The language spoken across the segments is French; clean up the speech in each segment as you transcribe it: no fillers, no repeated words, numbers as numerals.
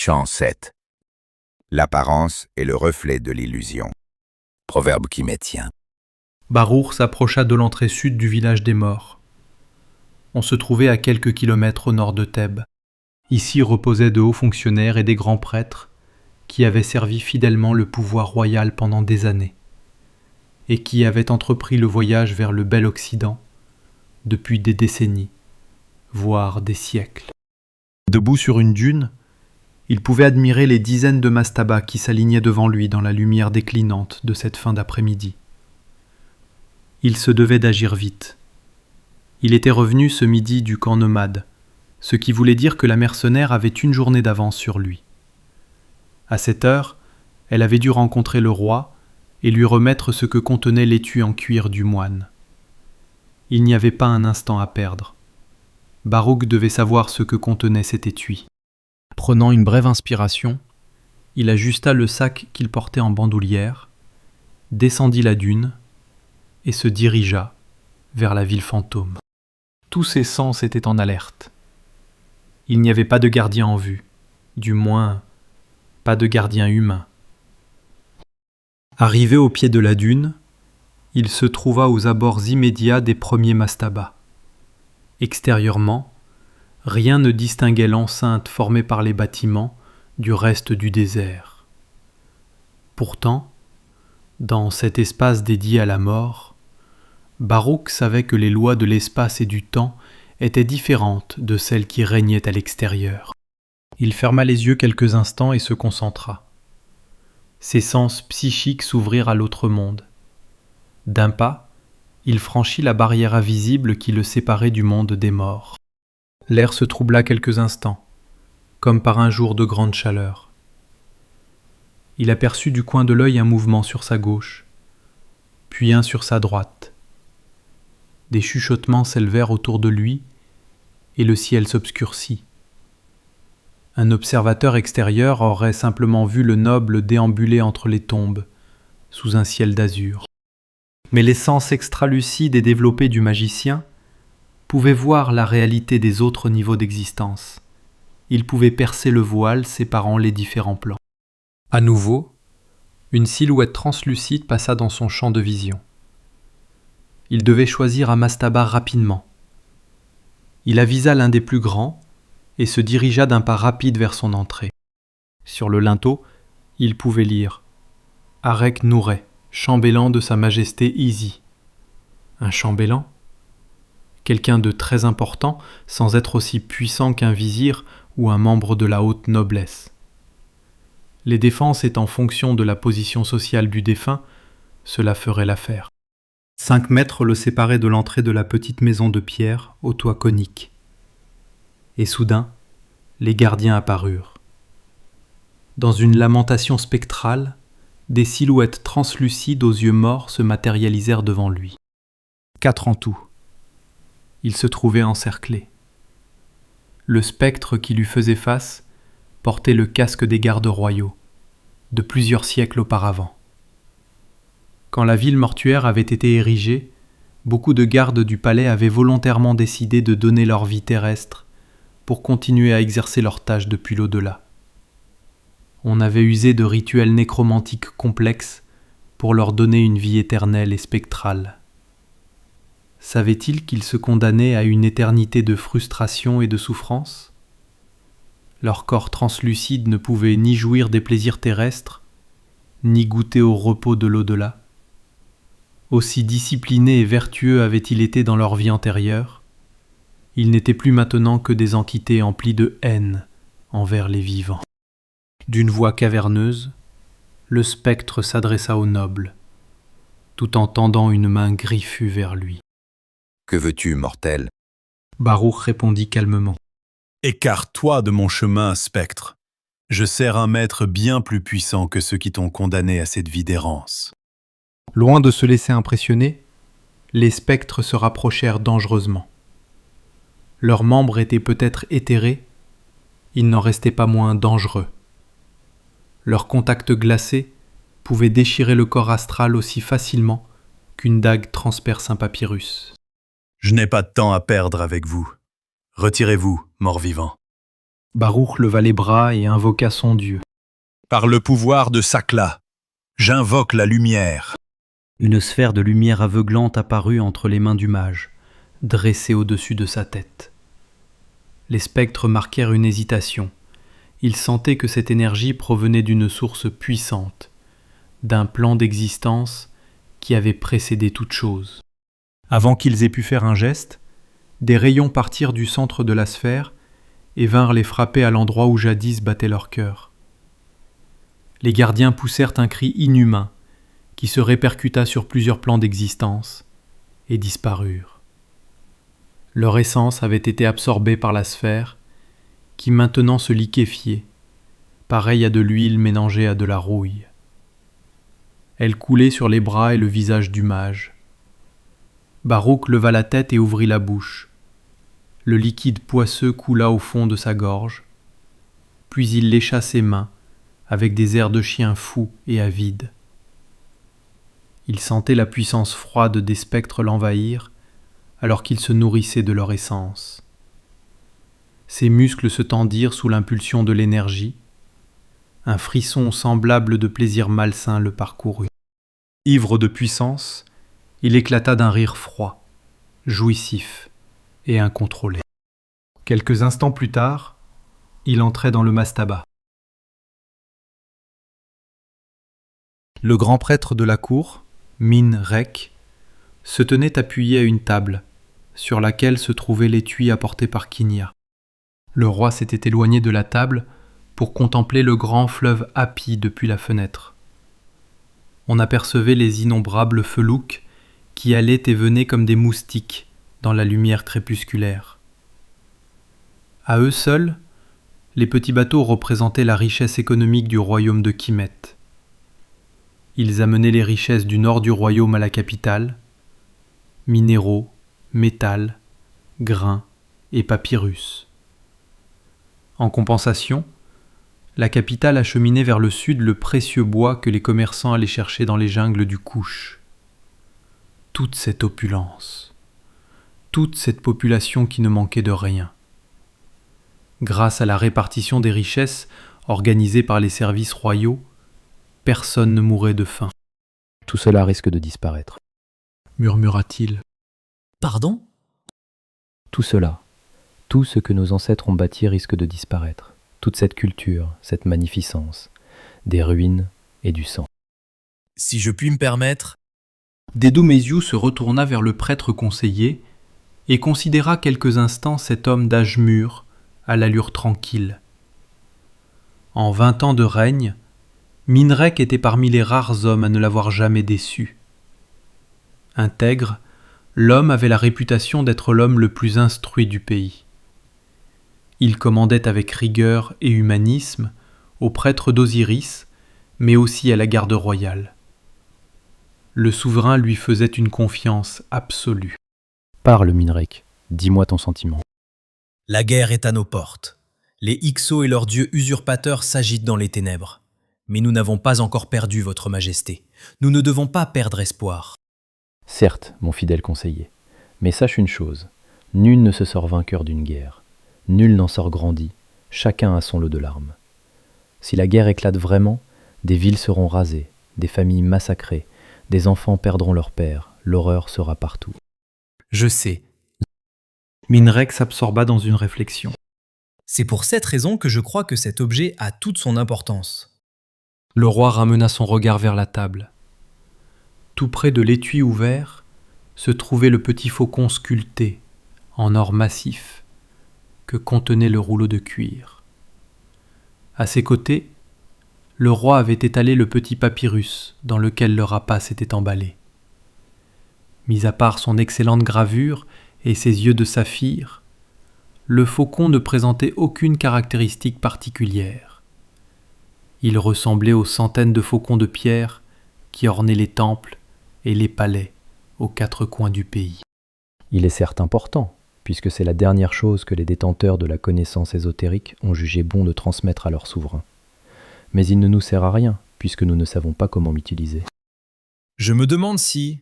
Chant 7. L'apparence est le reflet de l'illusion. Proverbe qui m'étient. Baruch s'approcha de l'entrée sud du village des morts. On se trouvait à quelques kilomètres au nord de Thèbes. Ici reposaient de hauts fonctionnaires et des grands prêtres qui avaient servi fidèlement le pouvoir royal pendant des années et qui avaient entrepris le voyage vers le bel Occident depuis des décennies, voire des siècles. Debout sur une dune, il pouvait admirer les dizaines de mastabas qui s'alignaient devant lui dans la lumière déclinante de cette fin d'après-midi. Il se devait d'agir vite. Il était revenu ce midi du camp nomade, ce qui voulait dire que la mercenaire avait une journée d'avance sur lui. À cette heure, elle avait dû rencontrer le roi et lui remettre ce que contenait l'étui en cuir du moine. Il n'y avait pas un instant à perdre. Baruch devait savoir ce que contenait cet étui. Prenant une brève inspiration, il ajusta le sac qu'il portait en bandoulière, descendit la dune et se dirigea vers la ville fantôme. Tous ses sens étaient en alerte. Il n'y avait pas de gardien en vue, du moins pas de gardien humain. Arrivé au pied de la dune, il se trouva aux abords immédiats des premiers mastabas. Extérieurement, rien ne distinguait l'enceinte formée par les bâtiments du reste du désert. Pourtant, dans cet espace dédié à la mort, Baruch savait que les lois de l'espace et du temps étaient différentes de celles qui régnaient à l'extérieur. Il ferma les yeux quelques instants et se concentra. Ses sens psychiques s'ouvrirent à l'autre monde. D'un pas, il franchit la barrière invisible qui le séparait du monde des morts. L'air se troubla quelques instants, comme par un jour de grande chaleur. Il aperçut du coin de l'œil un mouvement sur sa gauche, puis un sur sa droite. Des chuchotements s'élevèrent autour de lui, et le ciel s'obscurcit. Un observateur extérieur aurait simplement vu le noble déambuler entre les tombes, sous un ciel d'azur. Mais les sens extralucides et développés du magicien pouvaient voir la réalité des autres niveaux d'existence. Il pouvait percer le voile séparant les différents plans. À nouveau, une silhouette translucide passa dans son champ de vision. Il devait choisir un mastaba rapidement. Il avisa l'un des plus grands et se dirigea d'un pas rapide vers son entrée. Sur le linteau, il pouvait lire « Arek Nouret, chambellan de Sa Majesté Izi ». Un chambellan ? Quelqu'un de très important, sans être aussi puissant qu'un vizir ou un membre de la haute noblesse. Les défenses étant fonction de la position sociale du défunt, cela ferait l'affaire. 5 mètres le séparaient de l'entrée de la petite maison de pierre au toit conique. Et soudain, les gardiens apparurent. Dans une lamentation spectrale, des silhouettes translucides aux yeux morts se matérialisèrent devant lui. 4 en tout. Il se trouvait encerclé. Le spectre qui lui faisait face portait le casque des gardes royaux, de plusieurs siècles auparavant. Quand la ville mortuaire avait été érigée, beaucoup de gardes du palais avaient volontairement décidé de donner leur vie terrestre pour continuer à exercer leurs tâches depuis l'au-delà. On avait usé de rituels nécromantiques complexes pour leur donner une vie éternelle et spectrale. Savaient-ils qu'ils se condamnaient à une éternité de frustration et de souffrance ? Leur corps translucide ne pouvait ni jouir des plaisirs terrestres, ni goûter au repos de l'au-delà. Aussi disciplinés et vertueux avaient-ils été dans leur vie antérieure, ils n'étaient plus maintenant que des entités emplies de haine envers les vivants. D'une voix caverneuse, le spectre s'adressa au noble, tout en tendant une main griffue vers lui. « Que veux-tu, mortel ?» Baruch répondit calmement. « Écarte-toi de mon chemin, spectre. Je sers un maître bien plus puissant que ceux qui t'ont condamné à cette vie d'errance. » Loin de se laisser impressionner, les spectres se rapprochèrent dangereusement. Leurs membres étaient peut-être éthérés, ils n'en restaient pas moins dangereux. Leur contact glacé pouvait déchirer le corps astral aussi facilement qu'une dague transperce un papyrus. « Je n'ai pas de temps à perdre avec vous. Retirez-vous, mort-vivant. » Baruch leva les bras et invoqua son Dieu. Par le pouvoir de Sakla, j'invoque la lumière. Une sphère de lumière aveuglante apparut entre les mains du mage, dressée au-dessus de sa tête. Les spectres marquèrent une hésitation. Ils sentaient que cette énergie provenait d'une source puissante, d'un plan d'existence qui avait précédé toute chose. Avant qu'ils aient pu faire un geste, des rayons partirent du centre de la sphère et vinrent les frapper à l'endroit où jadis battait leur cœur. Les gardiens poussèrent un cri inhumain qui se répercuta sur plusieurs plans d'existence et disparurent. Leur essence avait été absorbée par la sphère qui maintenant se liquéfiait, pareille à de l'huile mélangée à de la rouille. Elle coulait sur les bras et le visage du mage. Baruch leva la tête et ouvrit la bouche. Le liquide poisseux coula au fond de sa gorge, puis il lécha ses mains avec des airs de chien fou et avide. Il sentait la puissance froide des spectres l'envahir alors qu'il se nourrissait de leur essence. Ses muscles se tendirent sous l'impulsion de l'énergie. Un frisson semblable de plaisir malsain le parcourut. Ivre de puissance, il éclata d'un rire froid, jouissif et incontrôlé. Quelques instants plus tard, il entrait dans le mastaba. Le grand prêtre de la cour, Min Rek, se tenait appuyé à une table, sur laquelle se trouvait l'étui apporté par Kinya. Le roi s'était éloigné de la table pour contempler le grand fleuve Hapi depuis la fenêtre. On apercevait les innombrables felouks qui allaient et venaient comme des moustiques dans la lumière crépusculaire. À eux seuls, les petits bateaux représentaient la richesse économique du royaume de Kimet. Ils amenaient les richesses du nord du royaume à la capitale, minéraux, métal, grains et papyrus. En compensation, la capitale acheminait vers le sud le précieux bois que les commerçants allaient chercher dans les jungles du Couche. Toute cette opulence, toute cette population qui ne manquait de rien. Grâce à la répartition des richesses organisée par les services royaux, personne ne mourait de faim. Tout cela risque de disparaître. Murmura-t-il. Pardon ? Tout cela, tout ce que nos ancêtres ont bâti risque de disparaître. Toute cette culture, cette magnificence, des ruines et du sang. Si je puis me permettre... Dedo Méziou se retourna vers le prêtre conseiller et considéra quelques instants cet homme d'âge mûr, à l'allure tranquille. En 20 ans de règne, Minrek était parmi les rares hommes à ne l'avoir jamais déçu. Intègre, l'homme avait la réputation d'être l'homme le plus instruit du pays. Il commandait avec rigueur et humanisme au prêtre d'Osiris, mais aussi à la garde royale. Le souverain lui faisait une confiance absolue. Parle, Minrek, dis-moi ton sentiment. La guerre est à nos portes. Les Ixos et leurs dieux usurpateurs s'agitent dans les ténèbres. Mais nous n'avons pas encore perdu, votre majesté. Nous ne devons pas perdre espoir. Certes, mon fidèle conseiller, mais sache une chose, nul ne se sort vainqueur d'une guerre. Nul n'en sort grandi, chacun a son lot de larmes. Si la guerre éclate vraiment, des villes seront rasées, des familles massacrées, des enfants perdront leur père, l'horreur sera partout. Je sais. Minrek s'absorba dans une réflexion. C'est pour cette raison que je crois que cet objet a toute son importance. Le roi ramena son regard vers la table. Tout près de l'étui ouvert se trouvait le petit faucon sculpté, en or massif, que contenait le rouleau de cuir. À ses côtés, le roi avait étalé le petit papyrus dans lequel le rapace était emballé. Mis à part son excellente gravure et ses yeux de saphir, le faucon ne présentait aucune caractéristique particulière. Il ressemblait aux centaines de faucons de pierre qui ornaient les temples et les palais aux 4 coins du pays. Il est certes important, puisque c'est la dernière chose que les détenteurs de la connaissance ésotérique ont jugé bon de transmettre à leur souverain. Mais il ne nous sert à rien, puisque nous ne savons pas comment l'utiliser. Je me demande si...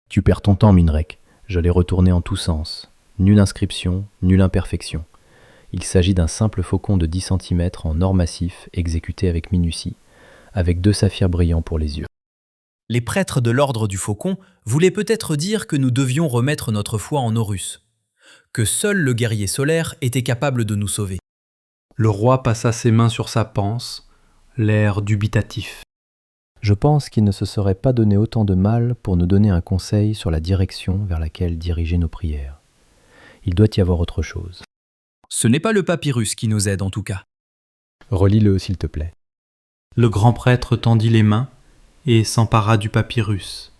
Tu perds ton temps, Minrek. Je l'ai retourné en tous sens. Nulle inscription, nulle imperfection. Il s'agit d'un simple faucon de 10 cm en or massif exécuté avec minutie, avec 2 saphirs brillants pour les yeux. Les prêtres de l'ordre du Faucon voulaient peut-être dire que nous devions remettre notre foi en Horus, que seul le guerrier solaire était capable de nous sauver. Le roi passa ses mains sur sa panse, l'air dubitatif. Je pense qu'il ne se serait pas donné autant de mal pour nous donner un conseil sur la direction vers laquelle diriger nos prières. Il doit y avoir autre chose. Ce n'est pas le papyrus qui nous aide en tout cas. Relis-le s'il te plaît. Le grand prêtre tendit les mains et s'empara du papyrus.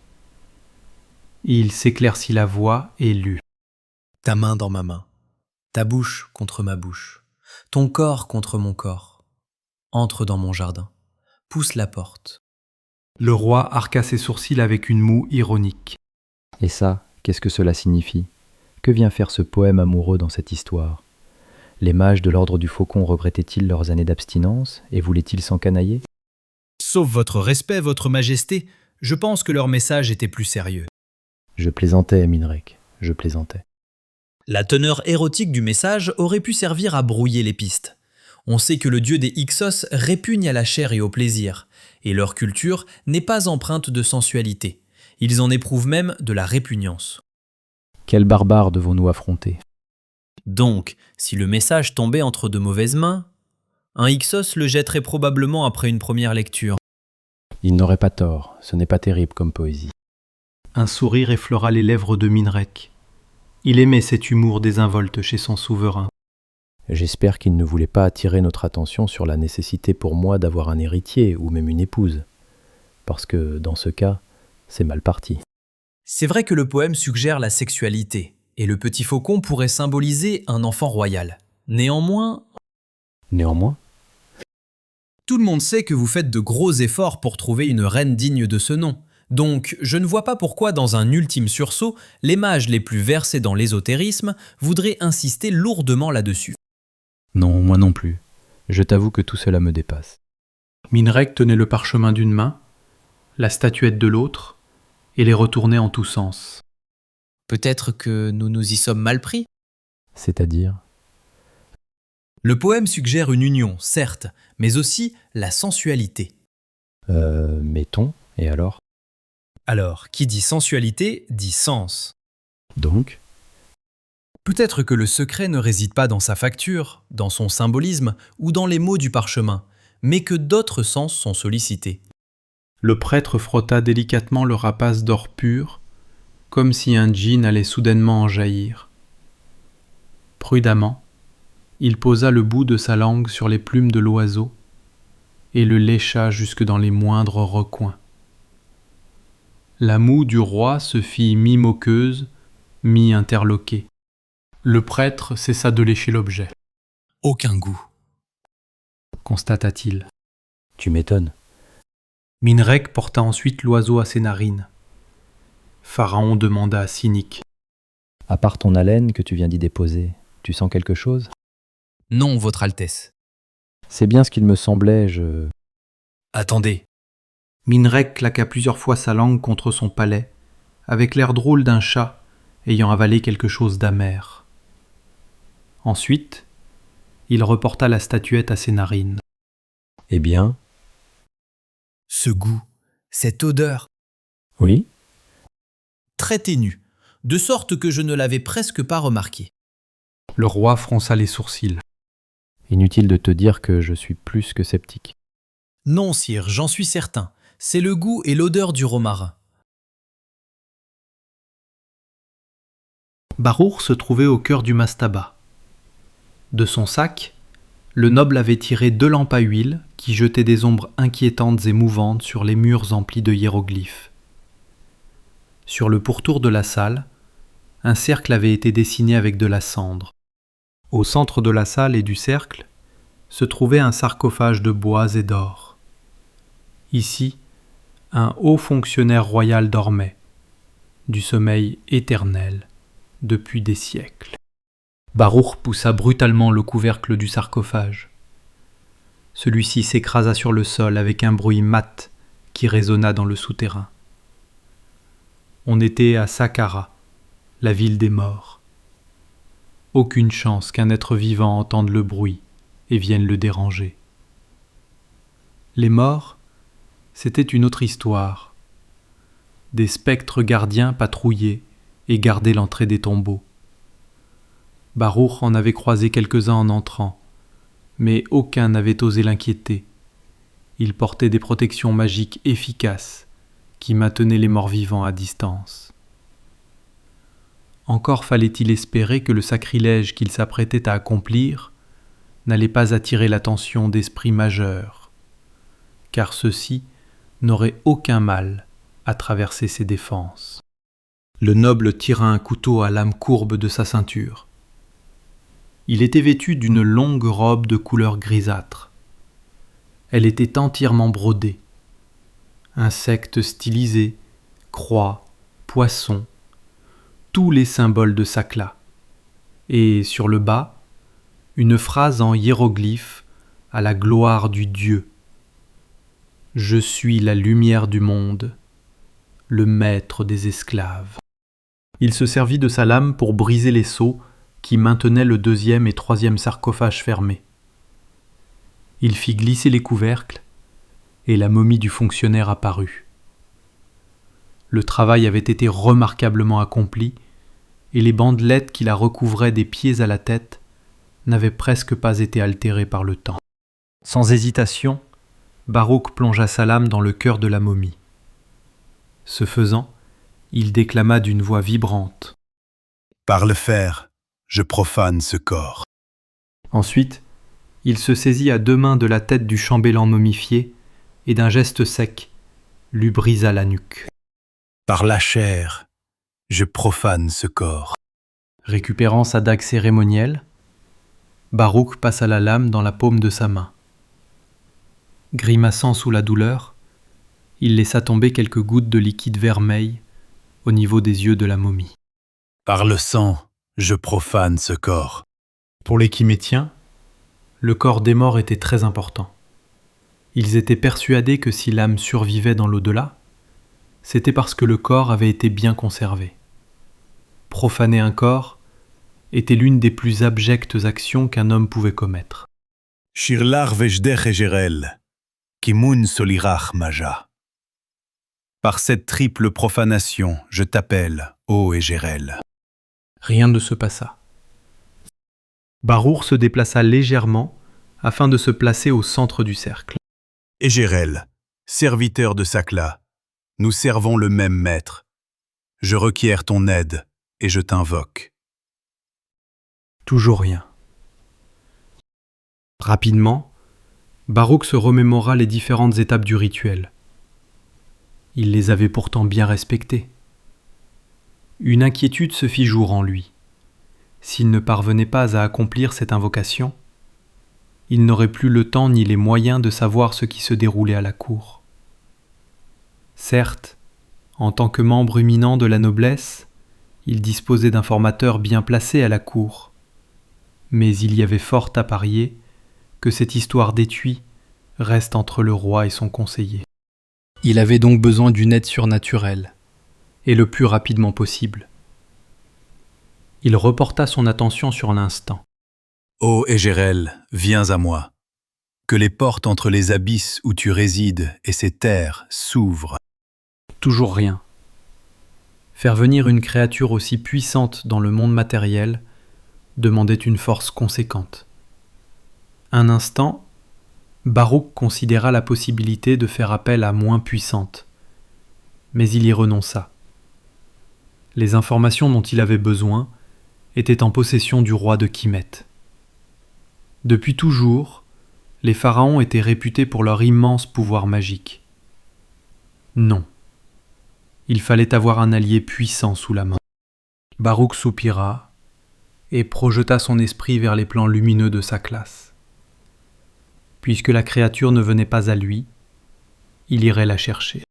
Il s'éclaircit la voix et lut. Ta main dans ma main, ta bouche contre ma bouche, ton corps contre mon corps. Entre dans mon jardin, pousse la porte. Le roi arqua ses sourcils avec une moue ironique. Et ça, qu'est-ce que cela signifie? Que vient faire ce poème amoureux dans cette histoire? Les mages de l'ordre du Faucon regrettaient-ils leurs années d'abstinence et voulaient-ils s'encanailler? Sauf votre respect, votre majesté, je pense que leur message était plus sérieux. Je plaisantais, Minrek, je plaisantais. La teneur érotique du message aurait pu servir à brouiller les pistes. On sait que le dieu des Hyksos répugne à la chair et au plaisir, et leur culture n'est pas empreinte de sensualité. Ils en éprouvent même de la répugnance. Quels barbares devons-nous affronter? Donc, si le message tombait entre de mauvaises mains, un Hyksos le jetterait probablement après une première lecture. Il n'aurait pas tort, ce n'est pas terrible comme poésie. Un sourire effleura les lèvres de Minrek. Il aimait cet humour désinvolte chez son souverain. J'espère qu'il ne voulait pas attirer notre attention sur la nécessité pour moi d'avoir un héritier ou même une épouse. Parce que, dans ce cas, c'est mal parti. C'est vrai que le poème suggère la sexualité, et le petit faucon pourrait symboliser un enfant royal. Néanmoins, tout le monde sait que vous faites de gros efforts pour trouver une reine digne de ce nom. Donc, je ne vois pas pourquoi, dans un ultime sursaut, les mages les plus versés dans l'ésotérisme voudraient insister lourdement là-dessus. Non, moi non plus. Je t'avoue que tout cela me dépasse. Minrek tenait le parchemin d'une main, la statuette de l'autre, et les retournait en tous sens. Peut-être que nous nous y sommes mal pris. C'est-à-dire? Le poème suggère une union, certes, mais aussi la sensualité. Mettons, et alors? Alors, qui dit sensualité, dit sens. Donc? Peut-être que le secret ne réside pas dans sa facture, dans son symbolisme ou dans les mots du parchemin, mais que d'autres sens sont sollicités. Le prêtre frotta délicatement le rapace d'or pur, comme si un djinn allait soudainement en jaillir. Prudemment, il posa le bout de sa langue sur les plumes de l'oiseau et le lécha jusque dans les moindres recoins. La moue du roi se fit mi-moqueuse, mi-interloquée. Le prêtre cessa de lécher l'objet. Aucun goût. Constata-t-il. Tu m'étonnes. Minrek porta ensuite l'oiseau à ses narines. Pharaon demanda cynique. À part ton haleine que tu viens d'y déposer, tu sens quelque chose? Non, votre Altesse. C'est bien ce qu'il me semblait, Attendez. Minrek claqua plusieurs fois sa langue contre son palais, avec l'air drôle d'un chat ayant avalé quelque chose d'amer. Ensuite, il reporta la statuette à ses narines. Eh bien? Ce goût, cette odeur, Oui? très ténue, de sorte que je ne l'avais presque pas remarqué. Le roi fronça les sourcils. Inutile de te dire que je suis plus que sceptique. Non, sire, j'en suis certain. C'est le goût et l'odeur du romarin. Barour se trouvait au cœur du mastaba. De son sac, le noble avait tiré 2 lampes à huile qui jetaient des ombres inquiétantes et mouvantes sur les murs emplis de hiéroglyphes. Sur le pourtour de la salle, un cercle avait été dessiné avec de la cendre. Au centre de la salle et du cercle se trouvait un sarcophage de bois et d'or. Ici, un haut fonctionnaire royal dormait, du sommeil éternel, depuis des siècles. Barour poussa brutalement le couvercle du sarcophage. Celui-ci s'écrasa sur le sol avec un bruit mat qui résonna dans le souterrain. On était à Saqqara, la ville des morts. Aucune chance qu'un être vivant entende le bruit et vienne le déranger. Les morts, c'était une autre histoire. Des spectres gardiens patrouillaient et gardaient l'entrée des tombeaux. Baruch en avait croisé quelques-uns en entrant, mais aucun n'avait osé l'inquiéter. Il portait des protections magiques efficaces qui maintenaient les morts vivants à distance. Encore fallait-il espérer que le sacrilège qu'il s'apprêtait à accomplir n'allait pas attirer l'attention d'esprits majeurs, car ceux-ci n'auraient aucun mal à traverser ses défenses. Le noble tira un couteau à lame courbe de sa ceinture. Il était vêtu d'une longue robe de couleur grisâtre. Elle était entièrement brodée. Insectes stylisés, croix, poissons, tous les symboles de Sakla. Et sur le bas, une phrase en hiéroglyphe à la gloire du Dieu. « Je suis la lumière du monde, le maître des esclaves. » Il se servit de sa lame pour briser les sceaux qui maintenaient le deuxième et troisième sarcophage fermés. Il fit glisser les couvercles et la momie du fonctionnaire apparut. Le travail avait été remarquablement accompli et les bandelettes qui la recouvraient des pieds à la tête n'avaient presque pas été altérées par le temps. Sans hésitation, Baruch plongea sa lame dans le cœur de la momie. Ce faisant, il déclama d'une voix vibrante. « Par le fer, je profane ce corps. » Ensuite, il se saisit à deux mains de la tête du chambellan momifié et d'un geste sec, lui brisa la nuque. « Par la chair, je profane ce corps. » Récupérant sa dague cérémonielle, Baruch passa la lame dans la paume de sa main. Grimaçant sous la douleur, il laissa tomber quelques gouttes de liquide vermeil au niveau des yeux de la momie. « Par le sang, je profane ce corps. » Pour les Kimétiens, le corps des morts était très important. Ils étaient persuadés que si l'âme survivait dans l'au-delà, c'était parce que le corps avait été bien conservé. Profaner un corps était l'une des plus abjectes actions qu'un homme pouvait commettre. Shirlar vejdech egerel, kimun solirach maja. Par cette triple profanation, je t'appelle, ô Egerel. Rien ne se passa. Baruch se déplaça légèrement afin de se placer au centre du cercle. Egerel, serviteur de Sakla, nous servons le même maître. Je requiers ton aide et je t'invoque. Toujours rien. Rapidement, Baruch se remémora les différentes étapes du rituel. Il les avait pourtant bien respectées. Une inquiétude se fit jour en lui. S'il ne parvenait pas à accomplir cette invocation, il n'aurait plus le temps ni les moyens de savoir ce qui se déroulait à la cour. Certes, en tant que membre éminent de la noblesse, il disposait d'informateurs bien placés à la cour, mais il y avait fort à parier que cette histoire d'étui reste entre le roi et son conseiller. Il avait donc besoin d'une aide surnaturelle, et le plus rapidement possible. Il reporta son attention sur l'instant. « Ô Egerel, viens à moi. Que les portes entre les abysses où tu résides et ces terres s'ouvrent. » Toujours rien. Faire venir une créature aussi puissante dans le monde matériel demandait une force conséquente. Un instant, Baruch considéra la possibilité de faire appel à moins puissante, mais il y renonça. Les informations dont il avait besoin étaient en possession du roi de Kimet. Depuis toujours, les pharaons étaient réputés pour leur immense pouvoir magique. Non. Il fallait avoir un allié puissant sous la main. Baruch soupira et projeta son esprit vers les plans lumineux de sa classe. Puisque la créature ne venait pas à lui, il irait la chercher.